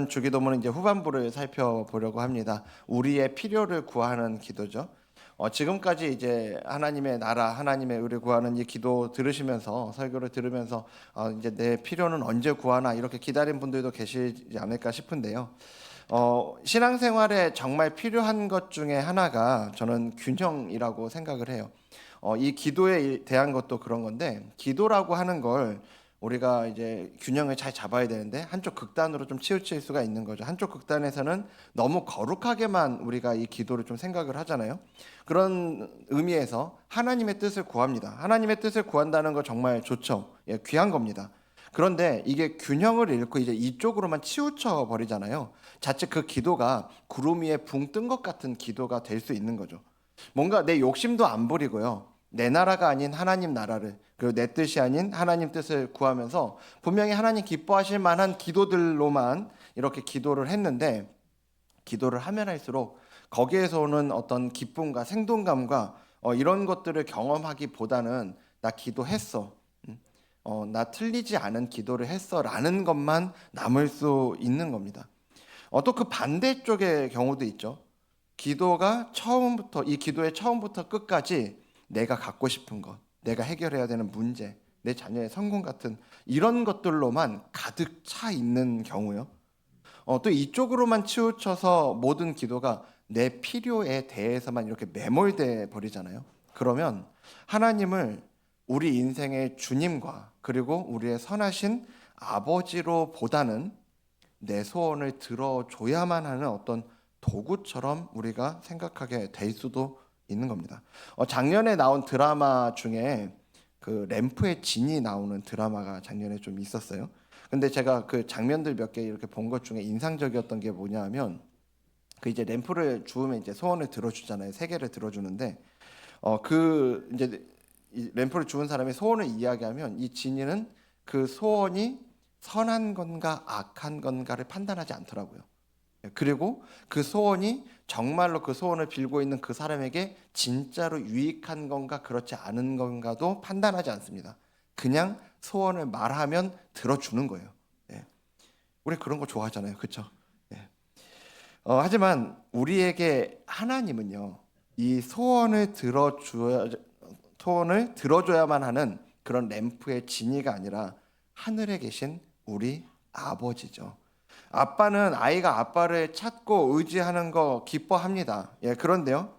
주기도문은 이제 후반부를 살펴보려고 합니다. 우리의 필요를 구하는 기도죠. 지금까지 이제 하나님의 나라, 하나님의 의를 구하는 이 기도 들으시면서 설교를 들으면서 이제 내 필요는 언제 구하나 이렇게 기다린 분들도 계시지 않을까 싶은데요. 신앙생활에 정말 필요한 것 중에 하나가 저는 균형이라고 생각을 해요. 이 기도에 대한 것도 그런 건데 기도라고 하는 걸 우리가 이제 균형을 잘 잡아야 되는데 한쪽 극단으로 좀 치우칠 수가 있는 거죠. 한쪽 극단에서는 너무 거룩하게만 우리가 이 기도를 좀 생각을 하잖아요. 그런 의미에서 하나님의 뜻을 구합니다. 하나님의 뜻을 구한다는 거 정말 좋죠. 예, 귀한 겁니다. 그런데 이게 균형을 잃고 이제 이쪽으로만 치우쳐 버리잖아요. 자칫 그 기도가 구름 위에 붕 뜬 것 같은 기도가 될 수 있는 거죠. 뭔가 내 욕심도 안 부리고요. 내 나라가 아닌 하나님 나라를, 그리고 내 뜻이 아닌 하나님 뜻을 구하면서 분명히 하나님 기뻐하실 만한 기도들로만 이렇게 기도를 했는데, 기도를 하면 할수록 거기에서 오는 어떤 기쁨과 생동감과 이런 것들을 경험하기보다는 나 기도했어, 나 틀리지 않은 기도를 했어라는 것만 남을 수 있는 겁니다. 또 그 반대쪽의 경우도 있죠. 기도가 처음부터, 이 기도의 처음부터 끝까지 내가 갖고 싶은 것, 내가 해결해야 되는 문제, 내 자녀의 성공 같은 이런 것들로만 가득 차 있는 경우요. 또 이쪽으로만 치우쳐서 모든 기도가 내 필요에 대해서만 이렇게 매몰돼 버리잖아요. 그러면 하나님을 우리 인생의 주님과 그리고 우리의 선하신 아버지로 보다는 내 소원을 들어줘야만 하는 어떤 도구처럼 우리가 생각하게 될 수도 있는 겁니다. 작년에 나온 드라마 중에 그 램프의 진이 나오는 드라마가 작년에 좀 있었어요. 근데 제가 그 장면들 몇 개 이렇게 본 것 중에 인상적이었던 게 뭐냐면, 그 이제 램프를 주우면 이제 소원을 들어주잖아요. 세 개를 들어주는데 그 이제 이 램프를 주운 사람이 소원을 이야기하면 이 진이는 그 소원이 선한 건가 악한 건가를 판단하지 않더라고요. 그리고 그 소원이 정말로 그 소원을 빌고 있는 그 사람에게 진짜로 유익한 건가 그렇지 않은 건가도 판단하지 않습니다. 그냥 소원을 말하면 들어주는 거예요. 예. 우리 그런 거 좋아하잖아요, 그렇죠? 예. 하지만 우리에게 하나님은요, 이 소원을 들어줘야만 하는 그런 램프의 진이가 아니라 하늘에 계신 우리 아버지죠. 아빠는 아이가 아빠를 찾고 의지하는 거 기뻐합니다. 예, 그런데요,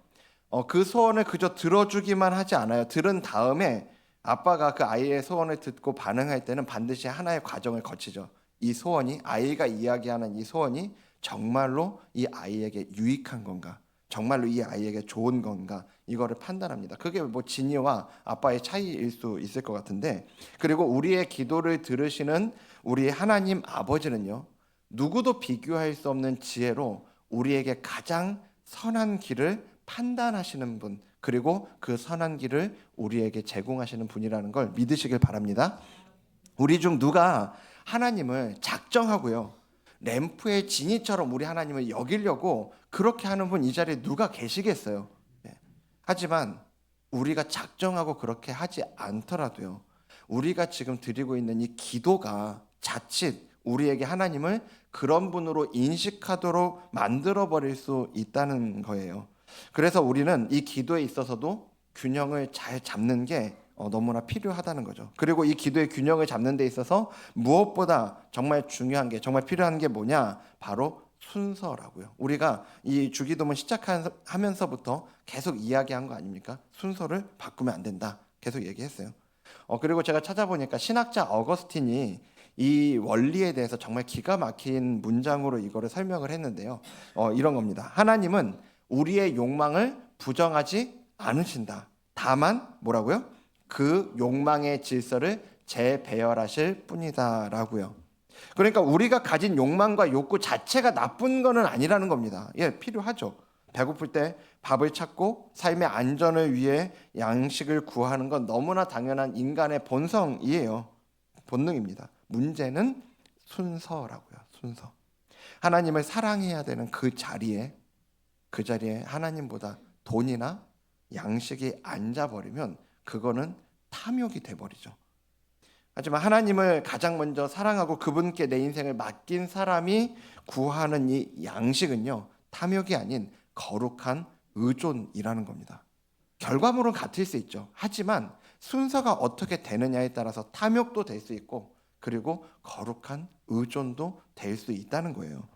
그 소원을 그저 들어주기만 하지 않아요. 들은 다음에 아빠가 그 아이의 소원을 듣고 반응할 때는 반드시 하나의 과정을 거치죠. 이 소원이, 아이가 이야기하는 이 소원이 정말로 이 아이에게 유익한 건가? 정말로 이 아이에게 좋은 건가? 이거를 판단합니다. 그게 뭐 진이와 아빠의 차이일 수 있을 것 같은데, 그리고 우리의 기도를 들으시는 우리 하나님 아버지는요, 누구도 비교할 수 없는 지혜로 우리에게 가장 선한 길을 판단하시는 분, 그리고 그 선한 길을 우리에게 제공하시는 분이라는 걸 믿으시길 바랍니다. 우리 중 누가 하나님을 작정하고요, 램프의 진이처럼 우리 하나님을 여기려고 그렇게 하는 분 이 자리에 누가 계시겠어요? 예. 하지만 우리가 작정하고 그렇게 하지 않더라도요, 우리가 지금 드리고 있는 이 기도가 자칫 우리에게 하나님을 그런 분으로 인식하도록 만들어 버릴 수 있다는 거예요. 그래서 우리는 이 기도에 있어서도 균형을 잘 잡는 게 너무나 필요하다는 거죠. 그리고 이 기도의 균형을 잡는 데 있어서 무엇보다 정말 중요한 게, 정말 필요한 게 뭐냐? 바로 순서라고요. 우리가 이 주기도문 시작하면서부터 계속 이야기한 거 아닙니까? 순서를 바꾸면 안 된다. 계속 얘기했어요. 그리고 제가 찾아보니까 신학자 어거스틴이 이 원리에 대해서 정말 기가 막힌 문장으로 이거를 설명을 했는데요. 이런 겁니다. 하나님은 우리의 욕망을 부정하지 않으신다. 다만 뭐라고요? 그 욕망의 질서를 재배열하실 뿐이다라고요. 그러니까 우리가 가진 욕망과 욕구 자체가 나쁜 거는 아니라는 겁니다. 예, 필요하죠. 배고플 때 밥을 찾고 삶의 안전을 위해 양식을 구하는 건 너무나 당연한 인간의 본성이에요. 본능입니다. 문제는 순서라고요. 순서. 하나님을 사랑해야 되는 그 자리에 하나님보다 돈이나 양식이 앉아버리면 그거는 탐욕이 돼버리죠. 하지만 하나님을 가장 먼저 사랑하고 그분께 내 인생을 맡긴 사람이 구하는 이 양식은요, 탐욕이 아닌 거룩한 의존이라는 겁니다. 결과물은 같을 수 있죠. 하지만 순서가 어떻게 되느냐에 따라서 탐욕도 될 수 있고, 그리고 거룩한 의존도 될 수 있다는 거예요.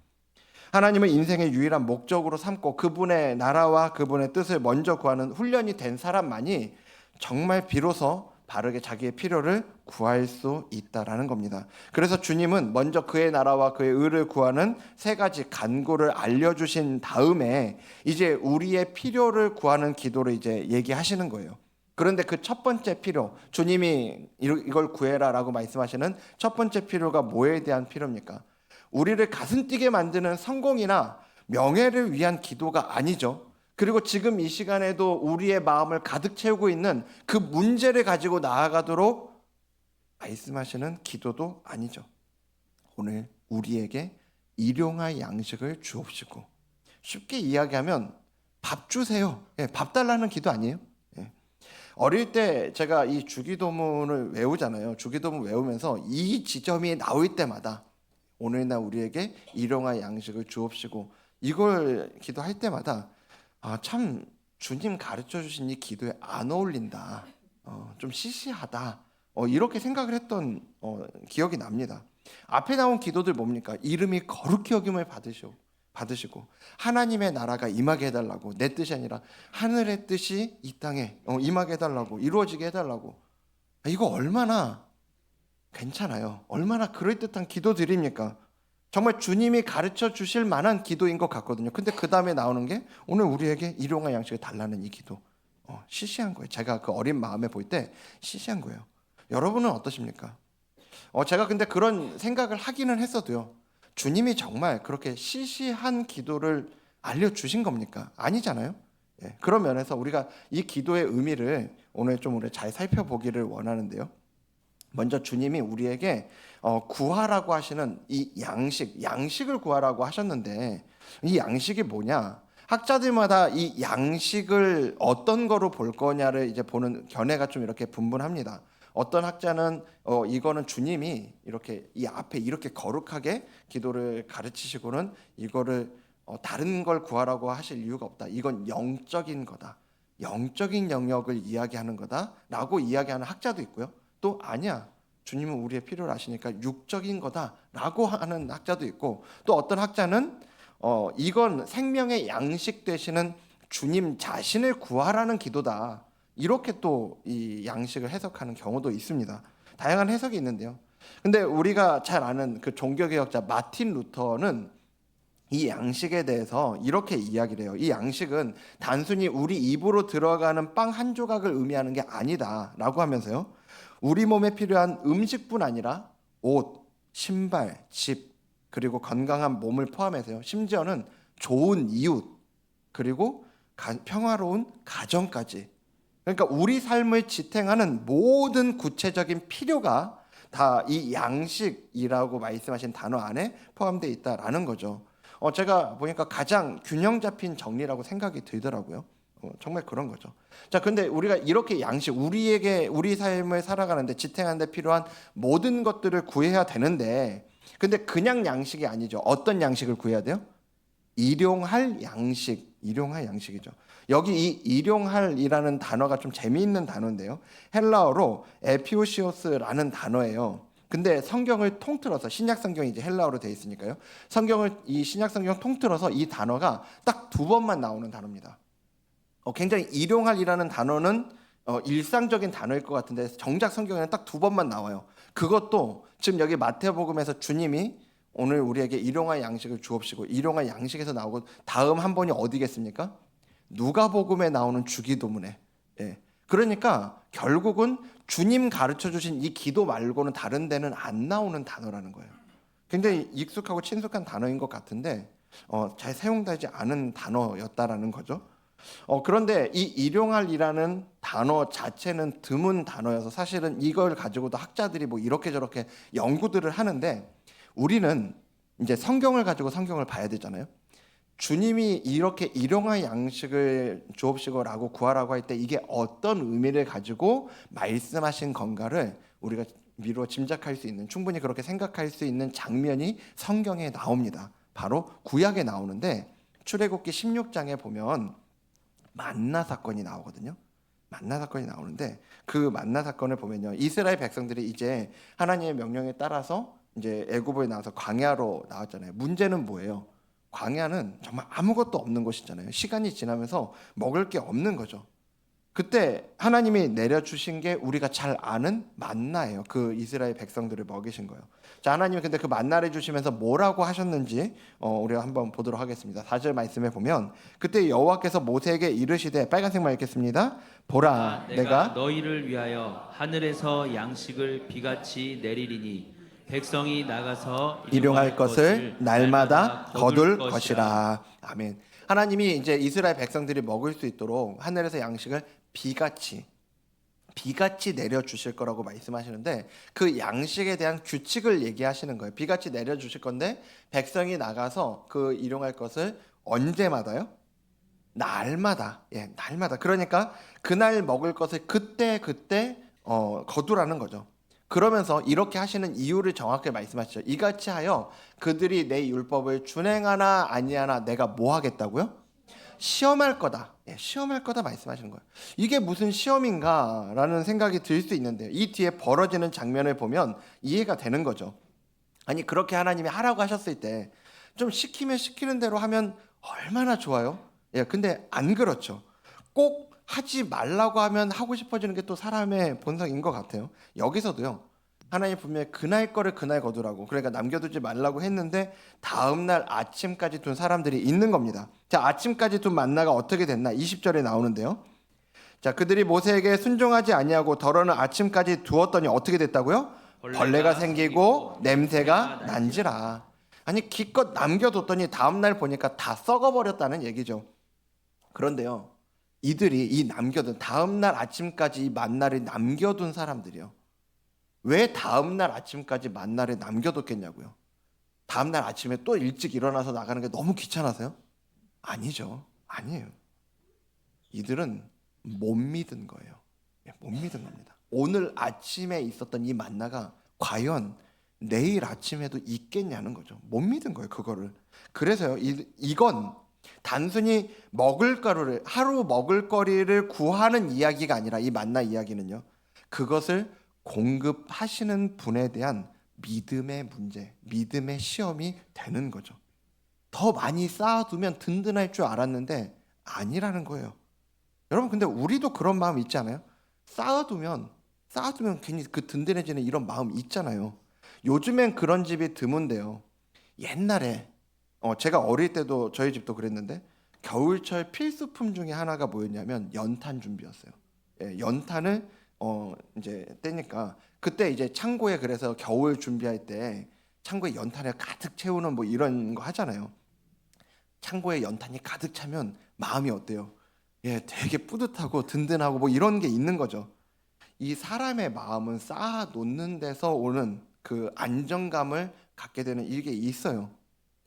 하나님을 인생의 유일한 목적으로 삼고 그분의 나라와 그분의 뜻을 먼저 구하는 훈련이 된 사람만이 정말 비로소 바르게 자기의 필요를 구할 수 있다라는 겁니다. 그래서 주님은 먼저 그의 나라와 그의 의를 구하는 세 가지 간구를 알려주신 다음에 이제 우리의 필요를 구하는 기도를 이제 얘기하시는 거예요. 그런데 그 첫 번째 필요, 주님이 이걸 구해라라고 말씀하시는 첫 번째 필요가 뭐에 대한 필요입니까? 우리를 가슴 뛰게 만드는 성공이나 명예를 위한 기도가 아니죠. 그리고 지금 이 시간에도 우리의 마음을 가득 채우고 있는 그 문제를 가지고 나아가도록 말씀하시는 기도도 아니죠. 오늘 우리에게 일용할 양식을 주옵시고, 쉽게 이야기하면 밥 주세요. 밥 달라는 기도 아니에요? 어릴 때 제가 이 주기도문을 외우잖아요. 주기도문 외우면서 이 지점이 나올 때마다 오늘날 우리에게 일용할 양식을 주옵시고, 이걸 기도할 때마다 참 주님 가르쳐 주신 이 기도에 안 어울린다, 좀 시시하다, 이렇게 생각을 했던 기억이 납니다. 앞에 나온 기도들 뭡니까? 이름이 거룩히 여김을 받으시고 하나님의 나라가 임하게 해달라고, 내 뜻이 아니라 하늘의 뜻이 이 땅에 임하게 해달라고, 이루어지게 해달라고. 이거 얼마나 괜찮아요. 얼마나 그럴듯한 기도들입니까? 정말 주님이 가르쳐 주실 만한 기도인 것 같거든요. 근데 그 다음에 나오는 게 오늘 우리에게 일용할 양식을 달라는 이 기도. 시시한 거예요. 제가 그 어린 마음에 볼 때 시시한 거예요. 여러분은 어떠십니까? 제가 근데 그런 생각을 하기는 했어도요, 주님이 정말 그렇게 시시한 기도를 알려주신 겁니까? 아니잖아요. 그런 면에서 우리가 이 기도의 의미를 오늘 좀 우리 잘 살펴보기를 원하는데요. 먼저 주님이 우리에게 구하라고 하시는 이 양식을 구하라고 하셨는데, 이 양식이 뭐냐? 학자들마다 이 양식을 어떤 거로 볼 거냐를 이제 보는 견해가 좀 이렇게 분분합니다. 어떤 학자는 이거는 주님이 이렇게 이 앞에 이렇게 거룩하게 기도를 가르치시고는 이거를 다른 걸 구하라고 하실 이유가 없다. 이건 영적인 거다. 영적인 영역을 이야기하는 거다라고 이야기하는 학자도 있고요. 또 아니야, 주님은 우리의 필요를 아시니까 육적인 거다라고 하는 학자도 있고, 또 어떤 학자는 이건 생명의 양식 되시는 주님 자신을 구하라는 기도다, 이렇게 또 이 양식을 해석하는 경우도 있습니다. 다양한 해석이 있는데요. 근데 우리가 잘 아는 그 종교개혁자 마틴 루터는 이 양식에 대해서 이렇게 이야기를 해요. 이 양식은 단순히 우리 입으로 들어가는 빵 한 조각을 의미하는 게 아니다라고 하면서요, 우리 몸에 필요한 음식뿐 아니라 옷, 신발, 집, 그리고 건강한 몸을 포함해서요, 심지어는 좋은 이웃, 그리고 평화로운 가정까지, 그러니까 우리 삶을 지탱하는 모든 구체적인 필요가 다 이 양식이라고 말씀하신 단어 안에 포함되어 있다라는 거죠. 제가 보니까 가장 균형 잡힌 정리라고 생각이 들더라고요. 정말 그런 거죠. 자, 근데 우리가 이렇게 양식, 우리에게 우리 삶을 살아가는데 지탱하는 데 필요한 모든 것들을 구해야 되는데, 근데 그냥 양식이 아니죠. 어떤 양식을 구해야 돼요? 일용할 양식이죠. 여기 이 일용할이라는 단어가 좀 재미있는 단어인데요. 헬라어로 에피오시오스라는 단어예요. 근데 성경을 통틀어서, 신약 성경이 이제 헬라어로 되어 있으니까요, 이 신약 성경 통틀어서 이 단어가 딱 2번만 나오는 단어입니다. 굉장히 일용할이라는 단어는 일상적인 단어일 것 같은데 정작 성경에는 딱 2번만 나와요. 그것도 지금 여기 마태복음에서 주님이 오늘 우리에게 일용할 양식을 주옵시고, 일용할 양식에서 나오고 다음 한 번이 어디겠습니까? 누가복음에 나오는 주기도문에. 그러니까 결국은 주님 가르쳐 주신 이 기도 말고는 다른 데는 안 나오는 단어라는 거예요. 굉장히 익숙하고 친숙한 단어인 것 같은데 잘 사용되지 않은 단어였다라는 거죠. 그런데 이 일용할이라는 단어 자체는 드문 단어여서 사실은 이걸 가지고도 학자들이 뭐 이렇게 저렇게 연구들을 하는데, 우리는 이제 성경을 가지고 성경을 봐야 되잖아요. 주님이 이렇게 일용할 양식을 주옵시고라고 구하라고 할 때 이게 어떤 의미를 가지고 말씀하신 건가를 우리가 미루어 짐작할 수 있는, 충분히 그렇게 생각할 수 있는 장면이 성경에 나옵니다. 바로 구약에 나오는데 출애굽기 16장에 보면 만나 사건이 나오거든요. 만나 사건이 나오는데 그 만나 사건을 보면요, 이스라엘 백성들이 이제 하나님의 명령에 따라서 이제 애굽에 나와서 광야로 나왔잖아요. 문제는 뭐예요? 광야는 정말 아무것도 없는 곳이잖아요. 시간이 지나면서 먹을 게 없는 거죠. 그때 하나님이 내려주신 게 우리가 잘 아는 만나예요. 그 이스라엘 백성들을 먹이신 거예요. 자, 하나님이 근데 그 만나를 주시면서 뭐라고 하셨는지 우리가 한번 보도록 하겠습니다. 4절 말씀에 보면 그때 여호와께서 모세에게 이르시되, 빨간색만 읽겠습니다. 보라, 내가 내가 너희를 위하여 하늘에서 양식을 비같이 내리리니 백성이 나가서 일용할 것을 날마다 거둘 것이라. 아멘. 하나님이 이제 이스라엘 백성들이 먹을 수 있도록 하늘에서 양식을 비같이 내려주실 거라고 말씀하시는데, 그 양식에 대한 규칙을 얘기하시는 거예요. 비같이 내려주실 건데 백성이 나가서 그 일용할 것을 언제마다요? 날마다. 예, 날마다. 그러니까 그날 먹을 것을 그때 거두라는 거죠. 그러면서 이렇게 하시는 이유를 정확하게 말씀하시죠. 이같이 하여 그들이 내 율법을 준행하나 아니하나 내가 뭐 하겠다고요? 시험할 거다. 예, 시험할 거다 말씀하시는 거예요. 이게 무슨 시험인가라는 생각이 들 수 있는데요. 이 뒤에 벌어지는 장면을 보면 이해가 되는 거죠. 아니, 그렇게 하나님이 하라고 하셨을 때 좀 시키면 시키는 대로 하면 얼마나 좋아요. 예, 근데 안 그렇죠. 꼭 하지 말라고 하면 하고 싶어지는 게 또 사람의 본성인 것 같아요. 여기서도요, 하나님 분명히 그날 거를 그날 거두라고, 그러니까 남겨두지 말라고 했는데 다음날 아침까지 둔 사람들이 있는 겁니다. 자, 아침까지 둔 만나가 어떻게 됐나 20절에 나오는데요. 자, 그들이 모세에게 순종하지 아니하고 덜어는 아침까지 두었더니 어떻게 됐다고요? 벌레가 생기고 냄새가 난지라. 아니, 기껏 남겨뒀더니 다음날 보니까 다 썩어버렸다는 얘기죠. 그런데요, 이들이 이 남겨둔 다음날 아침까지 이 만나를 남겨둔 사람들이요, 왜 다음날 아침까지 만나를 남겨뒀겠냐고요? 다음날 아침에 또 일찍 일어나서 나가는 게 너무 귀찮아서요? 아니죠. 아니에요. 이들은 못 믿은 거예요. 못 믿은 겁니다. 오늘 아침에 있었던 이 만나가 과연 내일 아침에도 있겠냐는 거죠. 못 믿은 거예요, 그거를. 그래서요, 이건 단순히 하루 먹을 거리를 구하는 이야기가 아니라, 이 만나 이야기는요, 그것을 공급하시는 분에 대한 믿음의 문제, 믿음의 시험이 되는 거죠. 더 많이 쌓아두면 든든할 줄 알았는데 아니라는 거예요. 여러분, 근데 우리도 그런 마음 있지 않아요? 쌓아두면 괜히 그 든든해지는 이런 마음 있잖아요. 요즘엔 그런 집이 드문데요. 옛날에 제가 어릴 때도 저희 집도 그랬는데 겨울철 필수품 중에 하나가 뭐였냐면 연탄 준비였어요. 예, 연탄을 이제 떼니까 그때 이제 창고에, 그래서 겨울 준비할 때 창고에 연탄을 가득 채우는 뭐 이런 거 하잖아요. 창고에 연탄이 가득 차면 마음이 어때요? 예, 되게 뿌듯하고 든든하고 뭐 이런 게 있는 거죠. 이 사람의 마음은 쌓아 놓는 데서 오는 그 안정감을 갖게 되는 이게 있어요.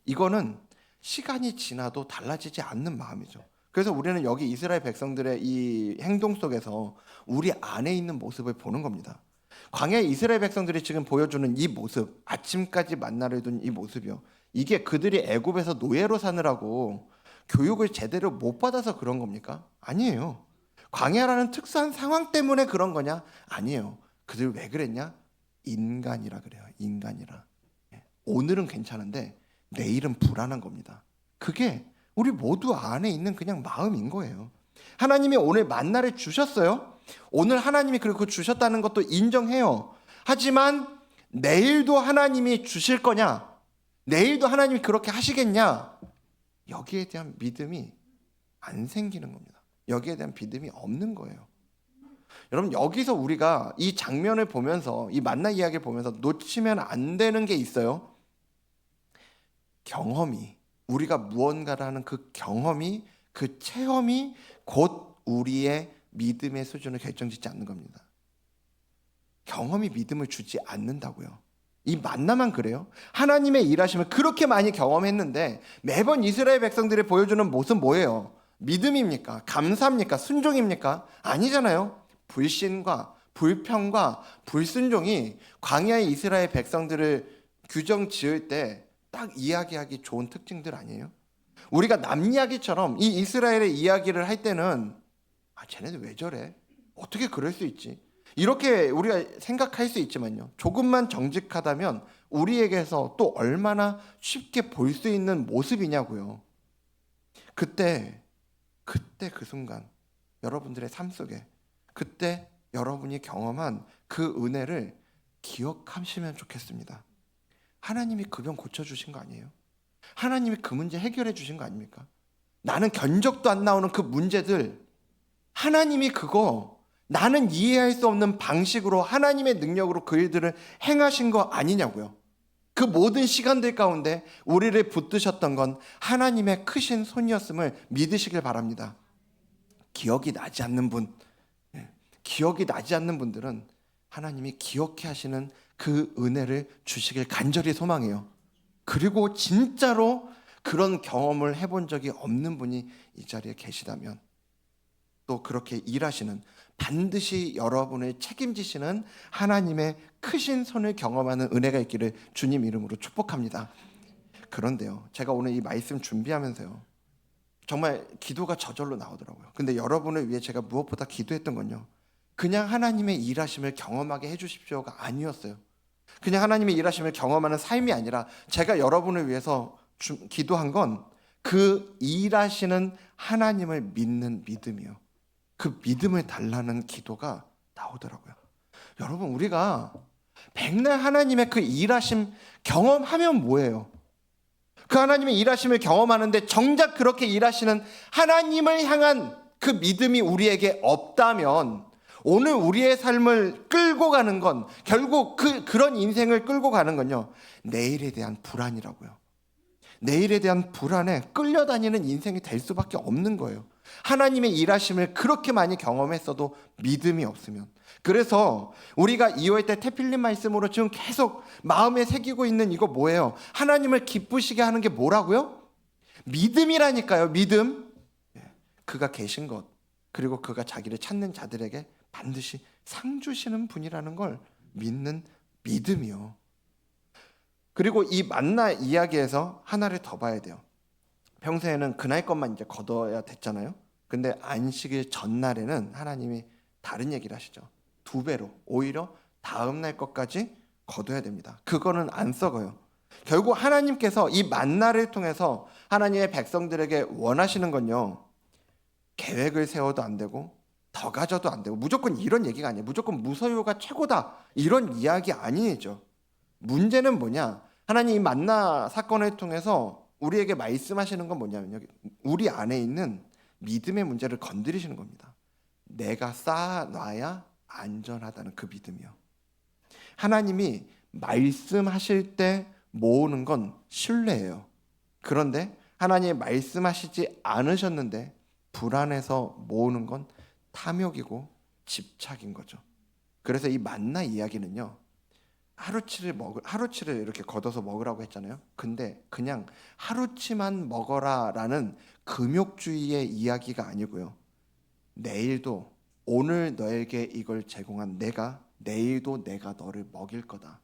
이거는 시간이 지나도 달라지지 않는 마음이죠. 그래서 우리는 여기 이스라엘 백성들의 이 행동 속에서 우리 안에 있는 모습을 보는 겁니다. 광야 이스라엘 백성들이 지금 보여주는 이 모습, 아침까지 만나를 둔 이 모습이요, 이게 그들이 애굽에서 노예로 사느라고 교육을 제대로 못 받아서 그런 겁니까? 아니에요. 광야라는 특수한 상황 때문에 그런 거냐? 아니에요. 그들 왜 그랬냐? 인간이라 그래요. 인간이라. 오늘은 괜찮은데 내일은 불안한 겁니다. 그게 우리 모두 안에 있는 그냥 마음인 거예요. 하나님이 오늘 만나를 주셨어요. 오늘 하나님이 그렇게 주셨다는 것도 인정해요. 하지만 내일도 하나님이 주실 거냐? 내일도 하나님이 그렇게 하시겠냐? 여기에 대한 믿음이 안 생기는 겁니다. 여기에 대한 믿음이 없는 거예요. 여러분, 여기서 우리가 이 장면을 보면서, 이 만나 이야기를 보면서 놓치면 안 되는 게 있어요. 경험이, 우리가 무언가를 하는 그 경험이, 그 체험이 곧 우리의 믿음의 수준을 결정짓지 않는 겁니다. 경험이 믿음을 주지 않는다고요. 이 만나만 그래요? 하나님의 일하심을 그렇게 많이 경험했는데 매번 이스라엘 백성들이 보여주는 모습 뭐예요? 믿음입니까? 감사입니까? 순종입니까? 아니잖아요. 불신과 불평과 불순종이 광야의 이스라엘 백성들을 규정 지을 때 딱 이야기하기 좋은 특징들 아니에요? 우리가 남 이야기처럼 이 이스라엘의 이야기를 할 때는 쟤네들 왜 저래? 어떻게 그럴 수 있지? 이렇게 우리가 생각할 수 있지만요. 조금만 정직하다면 우리에게서 또 얼마나 쉽게 볼 수 있는 모습이냐고요. 그때 그 순간 여러분들의 삶 속에 그때 여러분이 경험한 그 은혜를 기억하시면 좋겠습니다. 하나님이 그 병 고쳐주신 거 아니에요? 하나님이 그 문제 해결해 주신 거 아닙니까? 나는 견적도 안 나오는 그 문제들 하나님이 그거 나는 이해할 수 없는 방식으로 하나님의 능력으로 그 일들을 행하신 거 아니냐고요. 그 모든 시간들 가운데 우리를 붙드셨던 건 하나님의 크신 손이었음을 믿으시길 바랍니다. 기억이 나지 않는 분들은 하나님이 기억해 하시는 그 은혜를 주시길 간절히 소망해요. 그리고 진짜로 그런 경험을 해본 적이 없는 분이 이 자리에 계시다면 또 그렇게 일하시는 반드시 여러분을 책임지시는 하나님의 크신 손을 경험하는 은혜가 있기를 주님 이름으로 축복합니다. 그런데요, 제가 오늘 이 말씀 준비하면서요, 정말 기도가 저절로 나오더라고요. 근데 여러분을 위해 제가 무엇보다 기도했던 건요, 그냥 하나님의 일하심을 경험하게 해주십시오가 아니었어요. 그냥 하나님의 일하심을 경험하는 삶이 아니라 제가 여러분을 위해서 기도한 건 그 일하시는 하나님을 믿는 믿음이요. 그 믿음을 달라는 기도가 나오더라고요. 여러분, 우리가 백날 하나님의 그 일하심 경험하면 뭐예요? 그 하나님의 일하심을 경험하는데 정작 그렇게 일하시는 하나님을 향한 그 믿음이 우리에게 없다면 오늘 우리의 삶을 끌고 가는 건 결국 그런 인생을 끌고 가는 건요, 내일에 대한 불안이라고요. 내일에 대한 불안에 끌려다니는 인생이 될 수밖에 없는 거예요. 하나님의 일하심을 그렇게 많이 경험했어도 믿음이 없으면. 그래서 우리가 2월 때 태필린 말씀으로 지금 계속 마음에 새기고 있는 이거 뭐예요? 하나님을 기쁘시게 하는 게 뭐라고요? 믿음이라니까요. 믿음. 그가 계신 것, 그리고 그가 자기를 찾는 자들에게 반드시 상 주시는 분이라는 걸 믿는 믿음이요. 그리고 이 만나 이야기에서 하나를 더 봐야 돼요. 평소에는 그날 것만 이제 거둬야 됐잖아요. 근데 안식일 전날에는 하나님이 다른 얘기를 하시죠. 2배로, 오히려 다음 날 것까지 거둬야 됩니다. 그거는 안 썩어요. 결국 하나님께서 이 만나를 통해서 하나님의 백성들에게 원하시는 건요, 계획을 세워도 안 되고 더 가져도 안 되고 무조건 이런 얘기가 아니에요. 무조건 무소유가 최고다 이런 이야기 아니죠. 문제는 뭐냐? 하나님 이 만나 사건을 통해서 우리에게 말씀하시는 건 뭐냐면요, 우리 안에 있는 믿음의 문제를 건드리시는 겁니다. 내가 쌓아놔야 안전하다는 그 믿음이요. 하나님이 말씀하실 때 모으는 건 신뢰예요. 그런데 하나님이 말씀하시지 않으셨는데 불안해서 모으는 건 탐욕이고 집착인 거죠. 그래서 이 만나 이야기는요, 하루치를 이렇게 걷어서 먹으라고 했잖아요. 근데 그냥 하루치만 먹어라라는 금욕주의의 이야기가 아니고요, 내일도 오늘 너에게 이걸 제공한 내가 내일도 내가 너를 먹일 거다.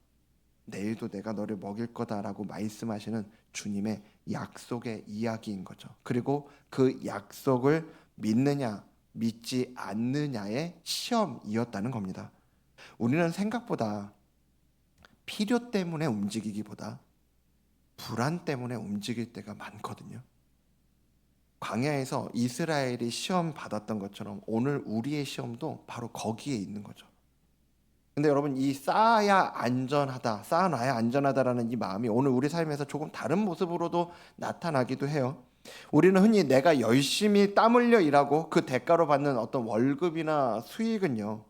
내일도 내가 너를 먹일 거다라고 말씀하시는 주님의 약속의 이야기인 거죠. 그리고 그 약속을 믿느냐 믿지 않느냐의 시험이었다는 겁니다. 우리는 생각보다 필요 때문에 움직이기보다 불안 때문에 움직일 때가 많거든요. 광야에서 이스라엘이 시험 받았던 것처럼 오늘 우리의 시험도 바로 거기에 있는 거죠. 근데 여러분, 이 쌓아야 안전하다, 쌓아놔야 안전하다라는 이 마음이 오늘 우리 삶에서 조금 다른 모습으로도 나타나기도 해요. 우리는 흔히 내가 열심히 땀 흘려 일하고 그 대가로 받는 어떤 월급이나 수익은요,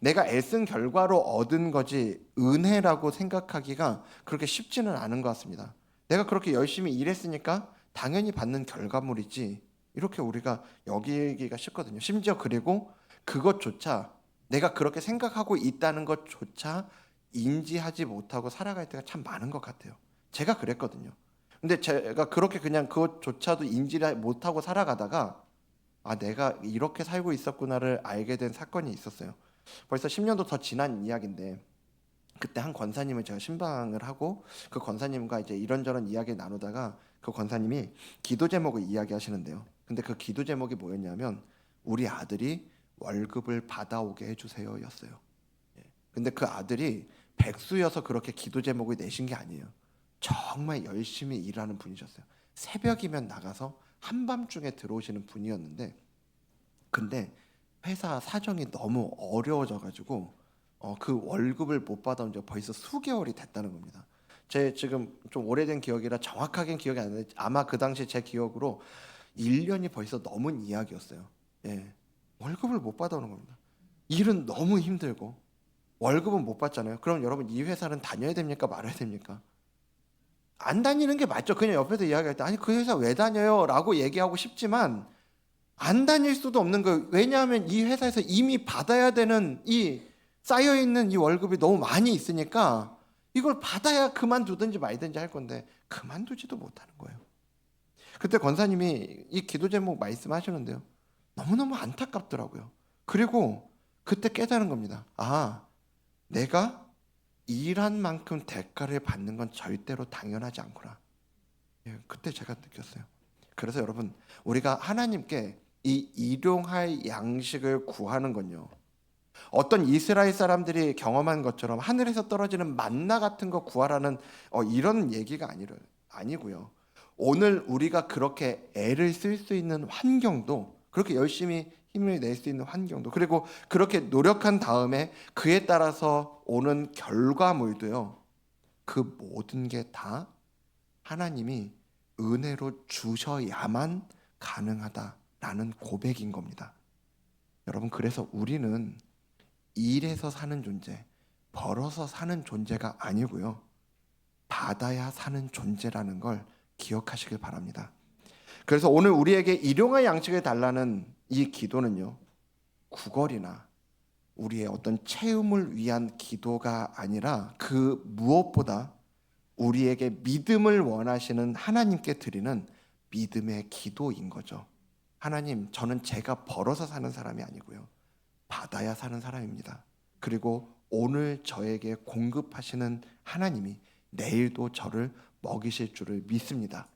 내가 애쓴 결과로 얻은 거지 은혜라고 생각하기가 그렇게 쉽지는 않은 것 같습니다. 내가 그렇게 열심히 일했으니까 당연히 받는 결과물이지, 이렇게 우리가 여기기가 쉽거든요. 심지어 그리고 그것조차, 내가 그렇게 생각하고 있다는 것조차 인지하지 못하고 살아갈 때가 참 많은 것 같아요. 제가 그랬거든요. 근데 제가 그렇게 그냥 그것조차도 인지를 못하고 살아가다가 내가 이렇게 살고 있었구나를 알게 된 사건이 있었어요. 벌써 10년도 더 지난 이야기인데 그때 한 권사님을 제가 신방을 하고 그 권사님과 이제 이런저런 이야기를 나누다가 그 권사님이 기도 제목을 이야기하시는데요. 근데 그 기도 제목이 뭐였냐면 우리 아들이 월급을 받아오게 해주세요였어요. 근데 그 아들이 백수여서 그렇게 기도 제목을 내신 게 아니에요. 정말 열심히 일하는 분이셨어요. 새벽이면 나가서 한밤중에 들어오시는 분이었는데 근데 회사 사정이 너무 어려워져가지고 그 월급을 못 받아온 지 벌써 수개월이 됐다는 겁니다. 제 지금 좀 오래된 기억이라 정확하게 기억이 안 나는데 아마 그 당시 제 기억으로 1년이 벌써 넘은 이야기였어요. 예, 월급을 못 받아오는 겁니다. 일은 너무 힘들고 월급은 못 받잖아요. 그럼 여러분 이 회사는 다녀야 됩니까 말아야 됩니까? 안 다니는 게 맞죠. 그냥 옆에서 이야기할 때 아니 그 회사 왜 다녀요? 라고 얘기하고 싶지만 안 다닐 수도 없는 거예요. 왜냐하면 이 회사에서 이미 받아야 되는 이 쌓여 있는 이 월급이 너무 많이 있으니까 이걸 받아야 그만두든지 말든지 할 건데 그만두지도 못하는 거예요. 그때 권사님이 이 기도 제목 말씀하시는데요. 너무너무 안타깝더라고요. 그리고 그때 깨달은 겁니다. 아, 내가 일한 만큼 대가를 받는 건 절대로 당연하지 않구나. 예, 그때 제가 느꼈어요. 그래서 여러분 우리가 하나님께 이 일용할 양식을 구하는 건요. 어떤 이스라엘 사람들이 경험한 것처럼 하늘에서 떨어지는 만나 같은 거 구하라는 이런 얘기가 아니고요. 오늘 우리가 그렇게 애를 쓸 수 있는 환경도 그렇게 열심히 힘을 낼 수 있는 환경도 그리고 그렇게 노력한 다음에 그에 따라서 오는 결과물도요. 그 모든 게 다 하나님이 은혜로 주셔야만 가능하다라는 고백인 겁니다. 여러분 그래서 우리는 일해서 사는 존재, 벌어서 사는 존재가 아니고요. 받아야 사는 존재라는 걸 기억하시길 바랍니다. 그래서 오늘 우리에게 일용할 양식을 달라는 이 기도는요. 구걸이나 우리의 어떤 채움을 위한 기도가 아니라 그 무엇보다 우리에게 믿음을 원하시는 하나님께 드리는 믿음의 기도인 거죠. 하나님, 저는 제가 벌어서 사는 사람이 아니고요. 받아야 사는 사람입니다. 그리고 오늘 저에게 공급하시는 하나님이 내일도 저를 먹이실 줄을 믿습니다.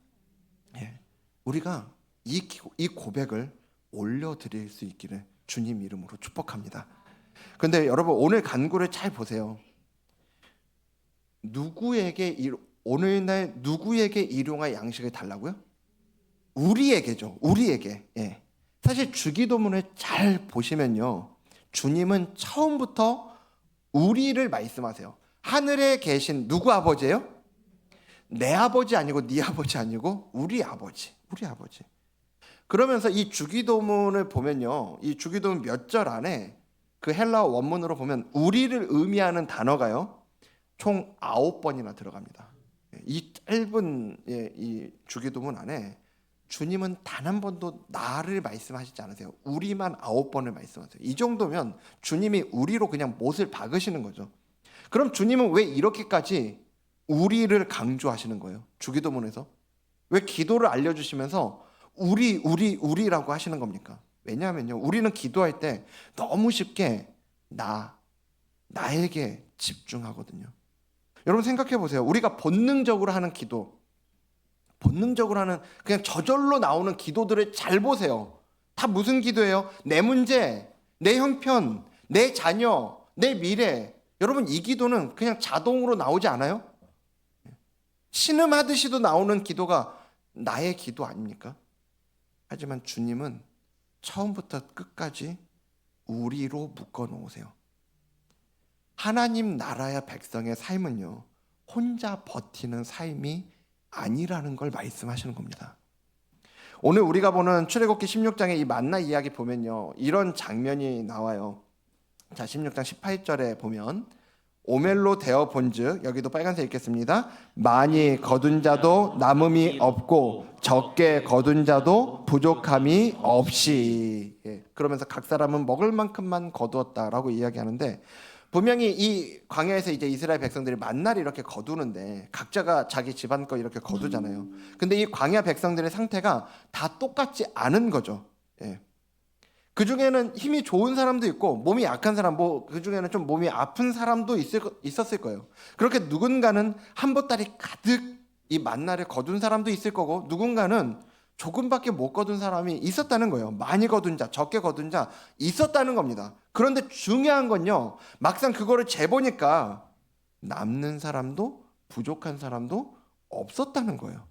예. 우리가 이 고백을 올려드릴 수 있기를 주님 이름으로 축복합니다. 그런데 여러분 오늘 간구를 잘 보세요. 오늘날 누구에게 일용할 양식을 달라고요? 우리에게죠. 우리에게. 예. 사실 주기도문을 잘 보시면요. 주님은 처음부터 우리를 말씀하세요. 하늘에 계신 누구 아버지예요? 내 아버지 아니고 네 아버지 아니고 우리 아버지. 우리 아버지. 그러면서 이 주기도문을 보면요. 이 주기도문 몇 절 안에 그 헬라어 원문으로 보면 우리를 의미하는 단어가요. 총 9번이나 들어갑니다. 이 짧은 이 주기도문 안에 주님은 단 한 번도 나를 말씀하시지 않으세요. 우리만 9번을 말씀하세요. 이 정도면 주님이 우리로 그냥 못을 박으시는 거죠. 그럼 주님은 왜 이렇게까지 우리를 강조하시는 거예요? 주기도문에서 왜 기도를 알려주시면서 우리라고 하시는 겁니까? 왜냐하면요, 우리는 기도할 때 너무 쉽게 나에게 집중하거든요. 여러분 생각해 보세요. 우리가 본능적으로 하는 기도, 본능적으로 하는 그냥 저절로 나오는 기도들을 잘 보세요. 다 무슨 기도예요? 내 문제, 내 형편, 내 자녀, 내 미래. 여러분 이 기도는 그냥 자동으로 나오지 않아요? 신음하듯이도 나오는 기도가 나의 기도 아닙니까? 하지만 주님은 처음부터 끝까지 우리로 묶어 놓으세요. 하나님 나라의 백성의 삶은요, 혼자 버티는 삶이 아니라는 걸 말씀하시는 겁니다. 오늘 우리가 보는 출애굽기 16장의 이 만나 이야기 보면요, 이런 장면이 나와요. 자, 16장 18절에 보면 오멜로 되어 본즉, 여기도 빨간색 읽겠습니다. 많이 거둔 자도 남음이 없고 적게 거둔 자도 부족함이 없이. 그러면서 각 사람은 먹을 만큼만 거두었다라고 이야기하는데, 분명히 이 광야에서 이제 이스라엘 백성들이 만나를 이렇게 거두는데 각자가 자기 집안 거 이렇게 거두잖아요. 근데 이 광야 백성들의 상태가 다 똑같지 않은 거죠. 그 중에는 힘이 좋은 사람도 있고 몸이 약한 사람, 그 중에는 좀 몸이 아픈 사람도 있었을 거예요. 그렇게 누군가는 한 보따리 가득 이 만나를 거둔 사람도 있을 거고, 누군가는 조금밖에 못 거둔 사람이 있었다는 거예요. 많이 거둔 자, 적게 거둔 자 있었다는 겁니다. 그런데 중요한 건요, 막상 그거를 재보니까 남는 사람도 부족한 사람도 없었다는 거예요.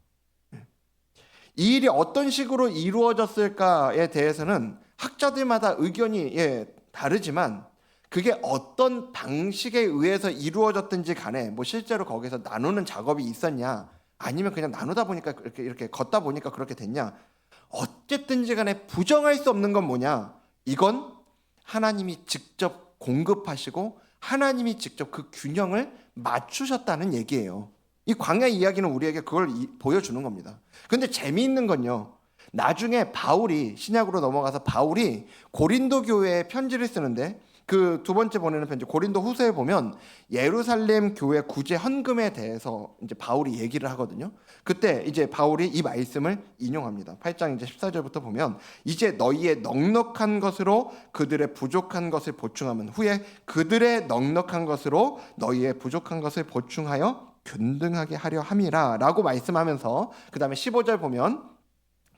이 일이 어떤 식으로 이루어졌을까에 대해서는 학자들마다 의견이 다르지만, 그게 어떤 방식에 의해서 이루어졌든지 간에 뭐 실제로 거기서 나누는 작업이 있었냐, 아니면 그냥 나누다 보니까 이렇게 걷다 보니까 그렇게 됐냐, 어쨌든지 간에 부정할 수 없는 건 뭐냐, 이건 하나님이 직접 공급하시고 하나님이 직접 그 균형을 맞추셨다는 얘기예요. 이 광야 이야기는 우리에게 그걸 보여주는 겁니다. 근데 재미있는 건요, 나중에 바울이, 신약으로 넘어가서 바울이 고린도 교회에 편지를 쓰는데, 그 두 번째 보내는 편지 고린도 후서에 보면 예루살렘 교회 구제 헌금에 대해서 이제 바울이 얘기를 하거든요. 그때 이제 바울이 이 말씀을 인용합니다. 8장 이제 14절부터 보면, 이제 너희의 넉넉한 것으로 그들의 부족한 것을 보충하면 후에 그들의 넉넉한 것으로 너희의 부족한 것을 보충하여 균등하게 하려 함이라 라고 말씀하면서, 그 다음에 15절 보면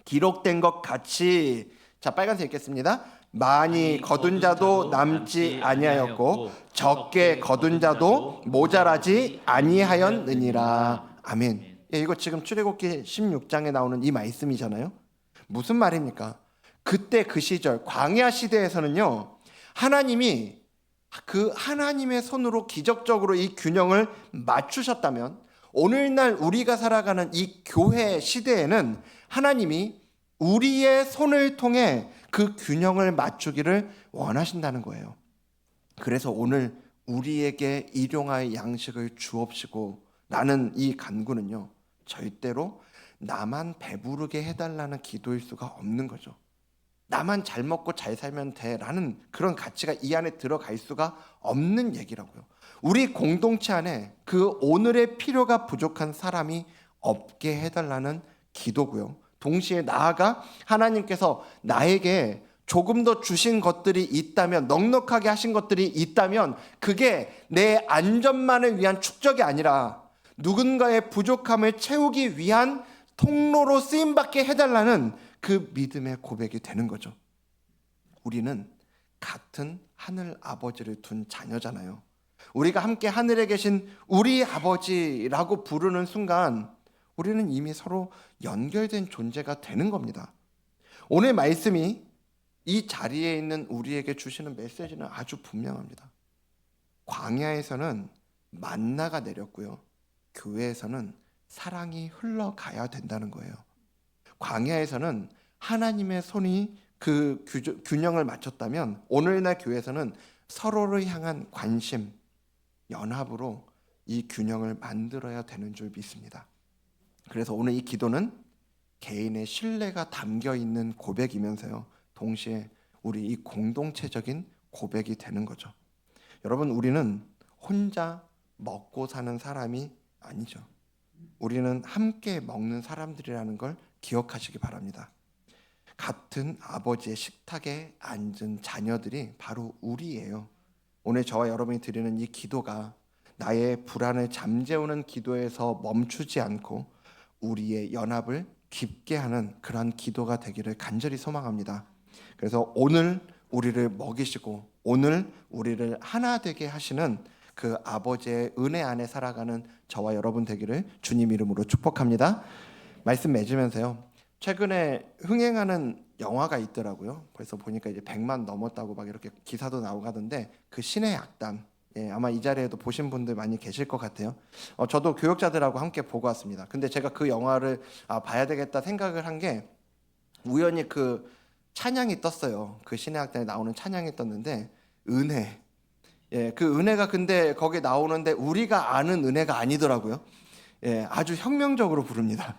기록된 것 같이, 자 빨간색 읽겠습니다. 많이 거둔 자도 남지 아니하였고 적게 거둔 자도 모자라지 아니하였느니라. 아멘. 이거 지금 출애굽기 16장에 나오는 이 말씀이잖아요. 무슨 말입니까? 그때 그 시절 광야 시대에서는요, 하나님이 그 하나님의 손으로 기적적으로 이 균형을 맞추셨다면, 오늘날 우리가 살아가는 이 교회 시대에는 하나님이 우리의 손을 통해 그 균형을 맞추기를 원하신다는 거예요. 그래서 오늘 우리에게 일용할 양식을 주옵시고 라는 이 간구는요, 절대로 나만 배부르게 해달라는 기도일 수가 없는 거죠. 나만 잘 먹고 잘 살면 돼라는 그런 가치가 이 안에 들어갈 수가 없는 얘기라고요. 우리 공동체 안에 그 오늘의 필요가 부족한 사람이 없게 해달라는 기도고요. 동시에 나아가 하나님께서 나에게 조금 더 주신 것들이 있다면, 넉넉하게 하신 것들이 있다면, 그게 내 안전만을 위한 축적이 아니라 누군가의 부족함을 채우기 위한 통로로 쓰임받게 해달라는 그 믿음의 고백이 되는 거죠. 우리는 같은 하늘 아버지를 둔 자녀잖아요. 우리가 함께 하늘에 계신 우리 아버지라고 부르는 순간 우리는 이미 서로 연결된 존재가 되는 겁니다. 오늘 말씀이 이 자리에 있는 우리에게 주시는 메시지는 아주 분명합니다. 광야에서는 만나가 내렸고요, 교회에서는 사랑이 흘러가야 된다는 거예요. 광야에서는 하나님의 손이 그 균형을 맞췄다면, 오늘날 교회에서는 서로를 향한 관심, 연합으로 이 균형을 만들어야 되는 줄 믿습니다. 그래서 오늘 이 기도는 개인의 신뢰가 담겨 있는 고백이면서요, 동시에 우리 이 공동체적인 고백이 되는 거죠. 여러분, 우리는 혼자 먹고 사는 사람이 아니죠. 우리는 함께 먹는 사람들이라는 걸 기억하시기 바랍니다. 같은 아버지의 식탁에 앉은 자녀들이 바로 우리예요. 오늘 저와 여러분이 드리는 이 기도가 나의 불안을 잠재우는 기도에서 멈추지 않고 우리의 연합을 깊게 하는 그런 기도가 되기를 간절히 소망합니다. 그래서 오늘 우리를 먹이시고 오늘 우리를 하나 되게 하시는 그 아버지의 은혜 안에 살아가는 저와 여러분 되기를 주님 이름으로 축복합니다. 말씀 맺으면서요, 최근에 흥행하는 영화가 있더라고요. 그래서 보니까 이제 100만 넘었다고 막 이렇게 기사도 나오고 하던데, 그 신의 악단, 아마 이 자리에도 보신 분들 많이 계실 것 같아요. 저도 교역자들하고 함께 보고 왔습니다. 근데 제가 그 영화를 봐야 되겠다 생각을 한 게, 우연히 그 찬양이 떴어요. 그 신의 악단에 나오는 찬양이 떴는데, 은혜, 그 은혜가 근데 거기 나오는데 우리가 아는 은혜가 아니더라고요. 아주 혁명적으로 부릅니다.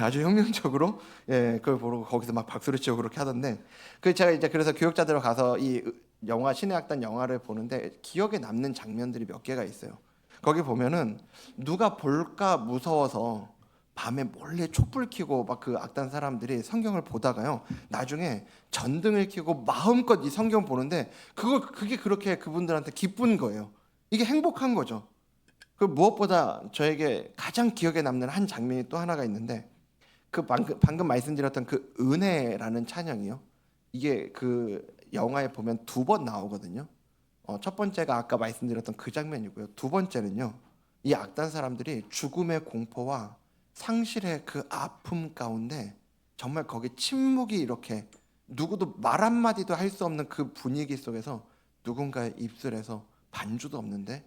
아주 혁명적으로 그걸 보고 거기서 막 박수를 치고 그렇게 하던데, 제가 이제 그래서 교역자들로 가서 이 영화 신의 악단 영화를 보는데 기억에 남는 장면들이 몇 개가 있어요. 거기 보면은 누가 볼까 무서워서 밤에 몰래 촛불 켜고 막 그 악단 사람들이 성경을 보다가요, 나중에 전등을 켜고 마음껏 이 성경 보는데 그게 그렇게 그분들한테 기쁜 거예요. 이게 행복한 거죠. 그 무엇보다 저에게 가장 기억에 남는 한 장면이 또 하나가 있는데, 그 방금 말씀드렸던 그 은혜라는 찬양이요, 이게 그 영화에 보면 두 번 나오거든요. 첫 번째가 아까 말씀드렸던 그 장면이고요. 두 번째는요, 이 악단 사람들이 죽음의 공포와 상실의 그 아픔 가운데 정말 거기 침묵이 이렇게 누구도 말 한마디도 할 수 없는 그 분위기 속에서 누군가의 입술에서 반주도 없는데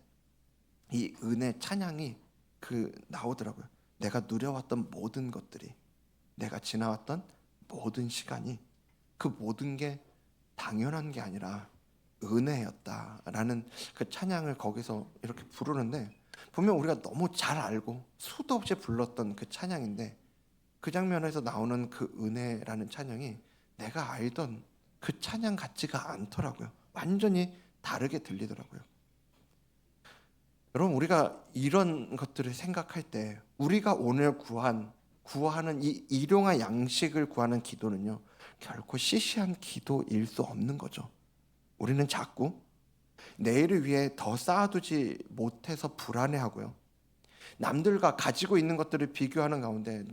이 은혜 찬양이 그 나오더라고요. 내가 누려왔던 모든 것들이, 내가 지나왔던 모든 시간이, 그 모든 게 당연한 게 아니라 은혜였다라는 그 찬양을 거기서 이렇게 부르는데, 분명 우리가 너무 잘 알고 수도 없이 불렀던 그 찬양인데, 그 장면에서 나오는 그 은혜라는 찬양이 내가 알던 그 찬양 같지가 않더라고요. 완전히 다르게 들리더라고요. 여러분, 우리가 이런 것들을 생각할 때 우리가 오늘 구하는 이 일용할 양식을 구하는 기도는요, 결코 시시한 기도일 수 없는 거죠. 우리는 자꾸 내일을 위해 더 쌓아두지 못해서 불안해하고요, 남들과 가지고 있는 것들을 비교하는 가운데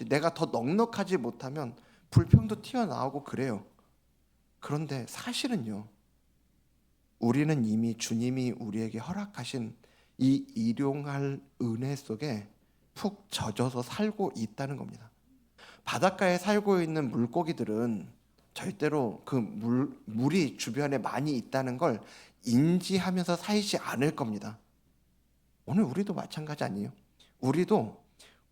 내가 더 넉넉하지 못하면 불평도 튀어나오고 그래요. 그런데 사실은요, 우리는 이미 주님이 우리에게 허락하신 이 일용할 은혜 속에 푹 젖어서 살고 있다는 겁니다. 바닷가에 살고 있는 물고기들은 절대로 그 물이 주변에 많이 있다는 걸 인지하면서 살지 않을 겁니다. 오늘 우리도 마찬가지 아니에요? 우리도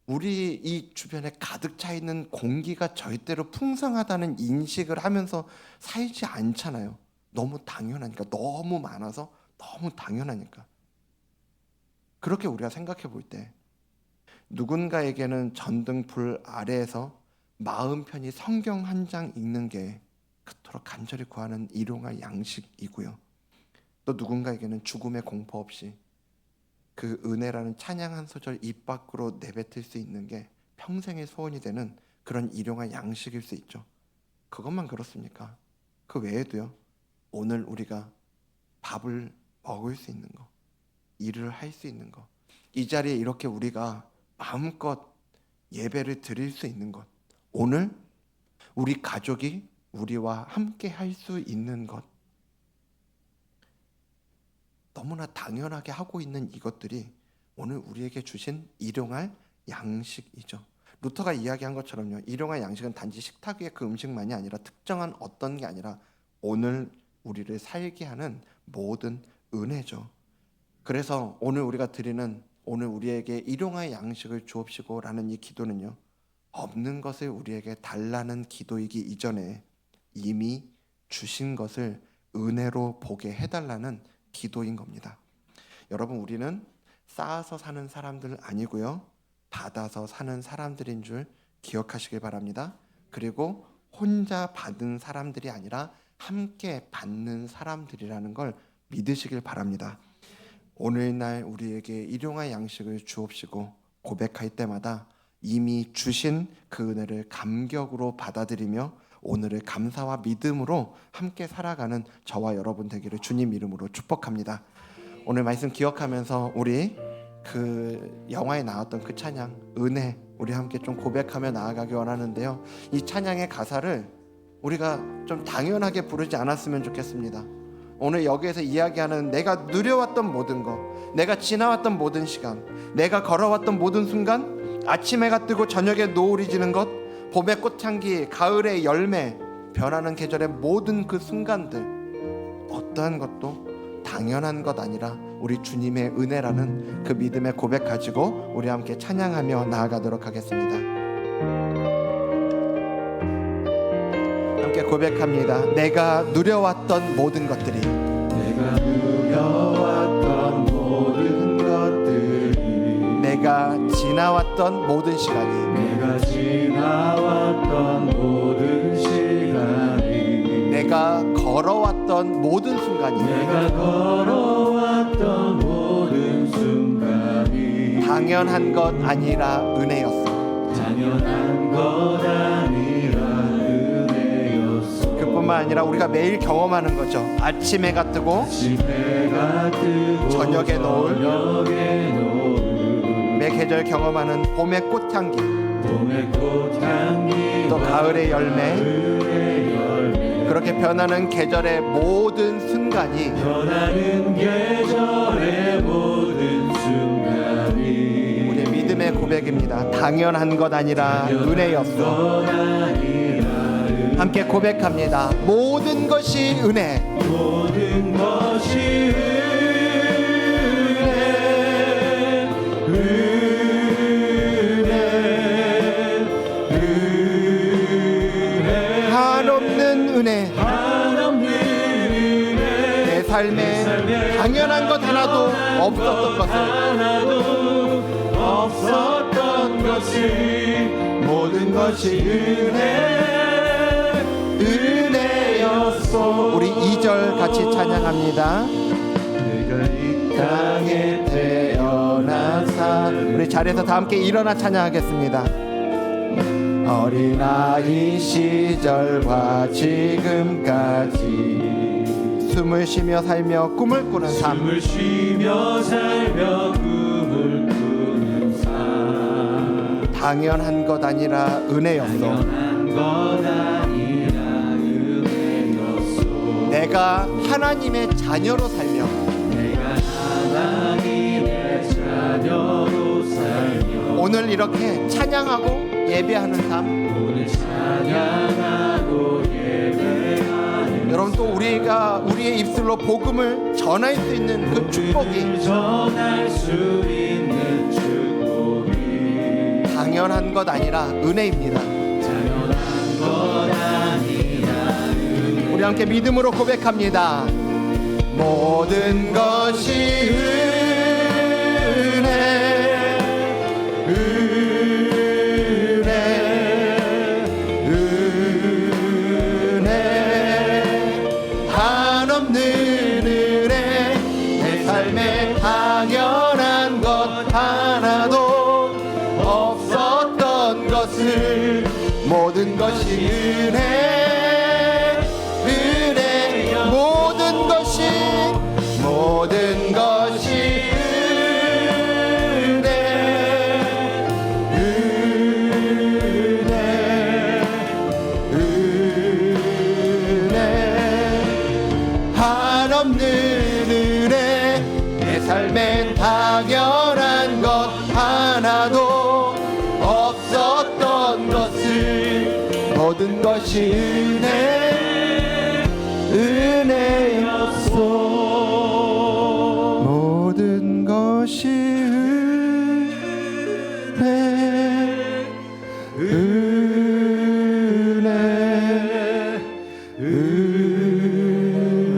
우리 이 주변에 가득 차 있는 공기가 절대로 풍성하다는 인식을 하면서 살지 않잖아요. 너무 당연하니까, 너무 많아서 너무 당연하니까. 그렇게 우리가 생각해 볼 때 누군가에게는 전등불 아래에서 마음 편히 성경 한 장 읽는 게 그토록 간절히 구하는 일용할 양식이고요, 또 누군가에게는 죽음의 공포 없이 그 은혜라는 찬양 한 소절 입 밖으로 내뱉을 수 있는 게 평생의 소원이 되는 그런 일용할 양식일 수 있죠. 그것만 그렇습니까? 그 외에도요, 오늘 우리가 밥을 먹을 수 있는 거, 일을 할 수 있는 거, 이 자리에 이렇게 우리가 마음껏 예배를 드릴 수 있는 것, 오늘 우리 가족이 우리와 함께 할 수 있는 것, 너무나 당연하게 하고 있는 이것들이 오늘 우리에게 주신 일용할 양식이죠. 루터가 이야기한 것처럼요, 일용할 양식은 단지 식탁 위의 그 음식만이 아니라 특정한 어떤 게 아니라 오늘 우리를 살게 하는 모든 은혜죠. 그래서 오늘 우리가 드리는, 오늘 우리에게 일용할 양식을 주옵시고 라는 이 기도는요, 없는 것을 우리에게 달라는 기도이기 이전에 이미 주신 것을 은혜로 보게 해달라는 기도인 겁니다. 여러분, 우리는 쌓아서 사는 사람들 아니고요, 받아서 사는 사람들인 줄 기억하시길 바랍니다. 그리고 혼자 받은 사람들이 아니라 함께 받는 사람들이라는 걸 믿으시길 바랍니다. 오늘날 우리에게 일용할 양식을 주옵시고 고백할 때마다 이미 주신 그 은혜를 감격으로 받아들이며 오늘을 감사와 믿음으로 함께 살아가는 저와 여러분 되기를 주님 이름으로 축복합니다. 오늘 말씀 기억하면서 우리 그 영화에 나왔던 그 찬양 은혜, 우리 함께 좀 고백하며 나아가기 원하는데요, 이 찬양의 가사를 우리가 좀 당연하게 부르지 않았으면 좋겠습니다. 오늘 여기에서 이야기하는 내가 누려왔던 모든 것, 내가 지나왔던 모든 시간, 내가 걸어왔던 모든 순간, 아침 해가 뜨고 저녁에 노을이 지는 것, 봄의 꽃향기, 가을의 열매, 변하는 계절의 모든 그 순간들, 어떠한 것도 당연한 것 아니라 우리 주님의 은혜라는 그 믿음의 고백 가지고 우리 함께 찬양하며 나아가도록 하겠습니다. 함께 고백합니다. 내가 누려왔던 모든 것들이, 내가 누려왔던 모든 것들이, 내가 지나왔던 모든 시간이, 내가 지나왔던 모든 시간이, 내가 걸어왔던 모든 순간이, 내가 걸어왔던 모든 순간이 당연한 것 아니라 은혜였어. 당연한 것 아니라 은혜였소. 그뿐만 아니라 우리가 매일 경험하는 거죠. 아침 해가 뜨고 해가 뜨고 저녁에 노을, 저녁에 노을, 매 계절 경험하는 봄의 꽃향기, 봄의 꽃향기, 또 가을의 열매, 가을의 열매, 그렇게 변하는 계절의 모든 순간이 변하는 계절의 모든 순간이 우리의 믿음의 고백입니다. 당연한 것 아니라 은혜였어. 것 아니라 함께 고백합니다. 모든 것이 은혜. 모든 것이 은혜, 은혜, 은혜, 한없는 은혜. 한없는 은혜, 내 삶에 당연한 것 하나도 없었던 것을, 하나도 없었던 것을, 모든 것이 은혜, 은혜였소. 우리 2절 같이 찬양합니다. 내가 이 땅에 태어나사. 우리 자리에서 다 함께 일어나 찬양하겠습니다. 어린아이 시절과 지금까지 숨을 쉬며 살며 꿈을 꾸는 삶, 숨을 쉬며 살며 꿈을 꾸는 삶, 당연한 것 아니라 은혜였어. 당연한 것 아니라 은혜였소. 내가 하나님의 자녀로 살며 내가 하나님의 자녀로 살며 오늘 이렇게 찬양하고 예배하는 삶, 오늘 찬양하고 예배하는 여러분 또 우리가 우리의 입술로 복음을 전할 수 있는 그 축복이 전할 수 있는 축복이 당연한 것 아니라 은혜입니다. 당연한 것 아니라 우리 함께 믿음으로 고백합니다. 모든 것이 은혜, 은혜, 은혜, 한없는 은혜. 내 삶에 당연한 것 하나도 없었던 것을, 모든 것이 은혜, 은혜, 모든 것이 은혜, 은혜, 은혜, 한없는 은혜. 내 삶엔 당연한 것 하나도 없었던 것을, 모든 것이 은혜, 은혜였소. 모든 것이 은혜, 은혜,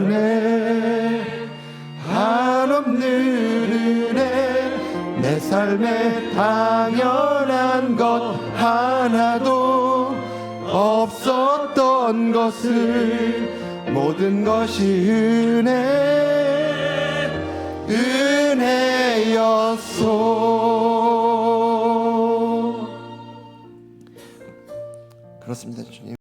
은혜, 한없는 은혜. 내 삶에 당연한 것 하나도 없었던 것을, 모든 것이 은혜, 은혜였소. 그렇습니다, 주님.